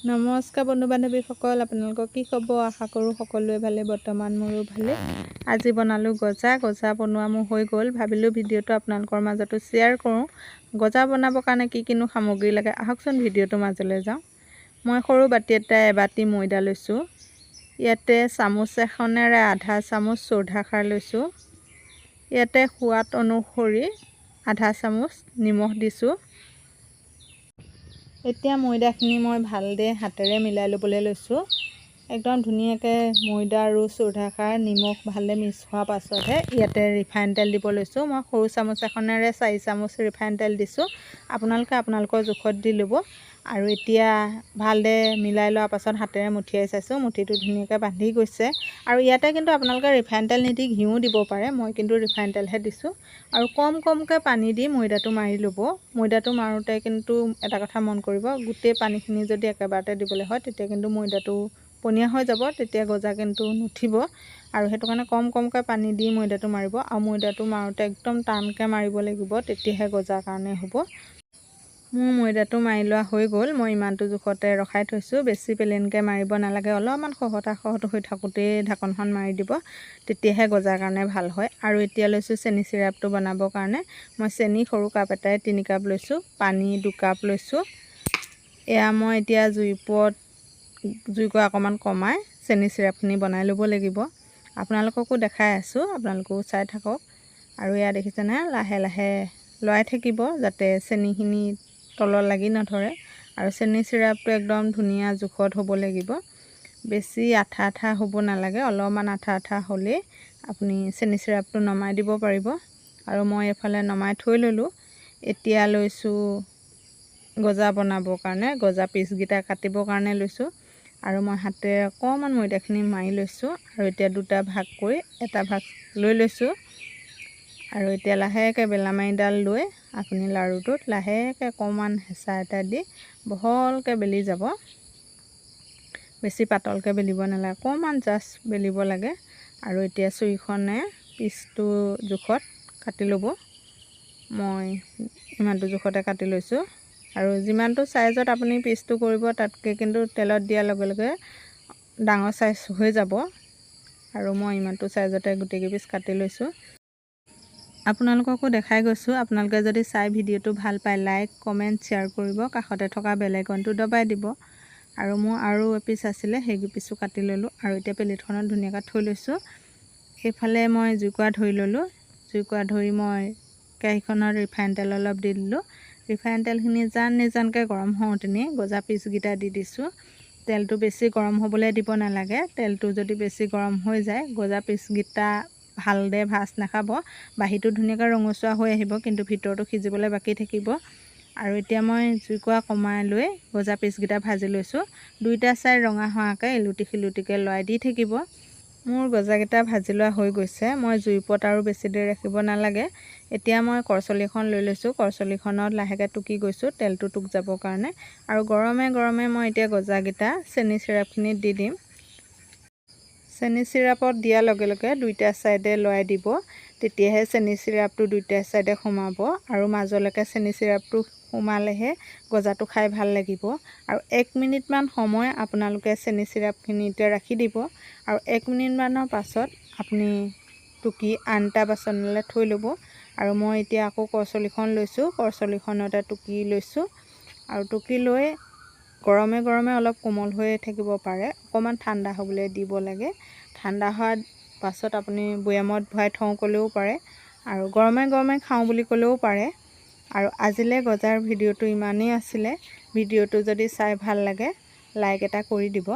নমস্কাৰ বন্ধু বান্ধৱীসকল, আপোনালোকক কি খবৰ? আশা কৰোঁ সকলোৱে ভালে। বৰ্তমান মোৰো ভালে। আজি বনালোঁ গজা বনোৱা মোৰ হৈ গ'ল। ভাবিলোঁ ভিডিঅ'টো আপোনালোকৰ মাজতো শ্বেয়াৰ কৰোঁ। গজা বনাবৰ কাৰণে কি কিনো সামগ্ৰী লাগে আহকচোন ভিডিঅ'টোৰ মাজলৈ যাওঁ। মই সৰু বাতি এটাই এবাতি ময়দা লৈছোঁ। ইয়াতে চামুচ এখনেৰে আধা চামুচ চৌদা খাৰ লৈছোঁ। ইয়াতে সোৱাদ অনুসৰি আধা চামুচ নিমখ দিছোঁ। এতিয়া ময়দাখিনি মই ভালদৰে হাতেৰে মিলাই ল'বলৈ লৈছোঁ। একদম ধুনীয়াকৈ ময়দা আৰু চৌদা খাৰ নিমখ ভালদৰে মিক্স হোৱাৰ পাছতহে ইয়াতে ৰিফাইন তেল দিব লৈছোঁ। মই সৰু চামুচ এখনেৰে 4 চামুচ ৰিফাইন তেল দিছোঁ। আপোনালোকে আপোনালোকৰ জোখত দি ল'ব। আৰু এতিয়া ভালদৰে মিলাই লোৱাৰ পাছত হাতেৰে মুঠিয়াই চাইছোঁ, মুঠিটো ধুনীয়াকৈ বান্ধি গৈছে। আৰু ইয়াতে কিন্তু আপোনালোকে ৰিফাইন তেল নিদি ঘিউ দিব পাৰে, মই কিন্তু ৰিফাইন তেলহে দিছোঁ। আৰু কমকৈ পানী দি ময়দাটো মাৰি ল'ব। ময়দাটো মাৰোঁতে কিন্তু এটা কথা মন কৰিব, গোটেই পানীখিনি যদি একেবাৰতে দিবলৈ হয় তেতিয়া কিন্তু ময়দাটো পনীয়া হৈ যাব, তেতিয়া গজা কিন্তু নুঠিব। আৰু সেইটো কাৰণে কমকৈ পানী দি ময়দাটো মাৰিব। আৰু ময়দাটো মাৰোঁতে একদম টানকৈ মাৰিব লাগিব, তেতিয়াহে গজাৰ কাৰণে হ'ব। মোৰ ময়দাটো মাৰি লোৱা হৈ গ'ল। মই ইমানটো জোখতে ৰখাই থৈছোঁ। বেছি পেলেনকৈ মাৰিব নালাগে, অলপমান খহটা হৈ থাকোঁতেই ঢাকনখন মাৰি দিব, তেতিয়াহে গজাৰ কাৰণে ভাল হয়। আৰু এতিয়া লৈছোঁ চেনি চিৰাপটো বনাবৰ কাৰণে। মই চেনি সৰু কাপ এটাই 3 কাপ লৈছোঁ, পানী 2 কাপ লৈছোঁ। এয়া মই এতিয়া জুইকুৰা অকণমান কমাই চেনি চিৰাপখিনি বনাই ল'ব লাগিব। আপোনালোককো দেখাই আছোঁ, আপোনালোকেও চাই থাকক। আৰু এয়া দেখিছেনে, লাহে লাহে লৰাই থাকিব যাতে চেনিখিনি তলত লাগি নধৰে। আৰু চেনি চিৰাপটো একদম ধুনীয়া জোখত হ'ব লাগিব, বেছি আঠা হ'ব নালাগে। অলপমান আঠা হ'লেই আপুনি চেনি চিৰাপটো নমাই দিব পাৰিব। আৰু মই এফালে নমাই থৈ ল'লোঁ। এতিয়া লৈছোঁ গজা বনাবৰ কাৰণে, গজা পিচকেইটা কাটিবৰ কাৰণে লৈছোঁ। আৰু মই হাতেৰে অকণমান ময়দাখিনি মাৰি লৈছোঁ। আৰু এতিয়া 2টা ভাগ কৰি এটা ভাগ লৈ লৈছোঁ। আৰু এতিয়া লাহেকৈ বেলামাৰিডাল লৈ আপুনি লাড়ুটোত লাহেকৈ অকণমান হেঁচা এটা দি বহলকৈ বেলি যাব। বেছি পাতলকৈ বেলিব নালাগে, অকণমান জাষ্ট বেলিব লাগে। আৰু এতিয়া চুৰিখনে পিচটো জোখত কাটি ল'ব। মই ইমানটো জোখতে কাটি লৈছোঁ। আৰু যিমানটো চাইজত আপুনি পিচটো কৰিব, তাতকৈ কিন্তু তেলত দিয়াৰ লগে লগে ডাঙৰ চাইজ হৈ যাব। আৰু মই ইমানটো চাইজতে গোটেই পিচ কাটি লৈছোঁ। আপোনালোককো দেখাই গৈছোঁ। আপোনালোকে যদি চাই ভিডিঅ'টো ভাল পায়, লাইক কমেণ্ট শ্বেয়াৰ কৰিব, কাষতে থকা বেল আইকনটো দবাই দিব। আৰু মোৰ আৰু এপিচ আছিলে, সেই পিচো কাটি ল'লোঁ। আৰু এতিয়া প্লেটখনত ধুনীয়াকৈ থৈ লৈছোঁ। এইফালে মই জুইকুৰা ধৰি ল'লোঁ। জুইকুৰা ধৰি মই কেৰাহীখনত ৰিফাইন তেল অলপ দি দিলোঁ। ৰিফাইন তেলখিনি নিজানকৈ গৰম হওঁতেনে গজা পিচকেইটা দি দিছোঁ। তেলটো বেছি গৰম হ'বলৈ দিব নালাগে। তেলটো যদি বেছি গৰম হৈ যায়, গজা পিচকেইটা ভালদৰে ভাজ নাখাব। বাহিৰটো ধুনীয়াকৈ ৰঙচুৱা হৈ আহিব, কিন্তু ভিতৰটো সিজিবলৈ বাকী থাকিব। আৰু এতিয়া মই জুইকুৰা কমাই লৈ গজা পিচকেইটা ভাজি লৈছোঁ। 2টা চাইড ৰঙা হোৱাকৈ ইলুটি সিলুটিকৈ লৰাই দি থাকিব। মোৰ গজাকেইটা ভাজি লোৱা হৈ গৈছে। মই জুইৰ ওপৰত আৰু বেছি দেৰি ৰাখিব নালাগে। এতিয়া মই কৰচলিখন লৈ লৈছোঁ। কৰচলিখনত লাহেকৈ টুকি গৈছোঁ, তেলটো টুক যাবৰ কাৰণে। আৰু গৰমে মই এতিয়া গজাকেইটা চেনি চিৰাপখিনিত দি দিম। চেনি চিৰাপত দিয়াৰ লগে লগে 2টা চাইডে লৰাই দিব, তেতিয়াহে চেনি চিৰাপটো 2টা চাইডে সোমাব। আৰু মাজলৈকে চেনি চিৰাপটো সোমালেহে গজাটো খাই ভাল লাগিব। আৰু 1 মিনিটমান সময় আপোনালোকে চেনি চিৰাপখিনিতে ৰাখি দিব। আৰু 1 মিনিটমানৰ পাছত আপুনি টুকি আন এটা বাচনলৈ থৈ ল'ব। আৰু মই এতিয়া আকৌ কৰচলিখন লৈছোঁ, কৰচলিখনতে টুকি লৈছোঁ। আৰু টুকি লৈ গৰমে অলপ কোমল হৈ থাকিব পাৰে, অকণমান ঠাণ্ডা হ'বলৈ দিব লাগে। ঠাণ্ডা হোৱাৰ পাছত আপুনি বৈয়ামত ভৰাই থওঁ ক'লেও পাৰে। আৰু গৰমে খাওঁ বুলি ক'লেও পাৰে। আৰু আজিলৈ গজাৰ ভিডিঅ'টো ইমানেই আছিলে। ভিডিঅ'টো যদি চাই ভাল লাগে, লাইক এটা কৰি দিব।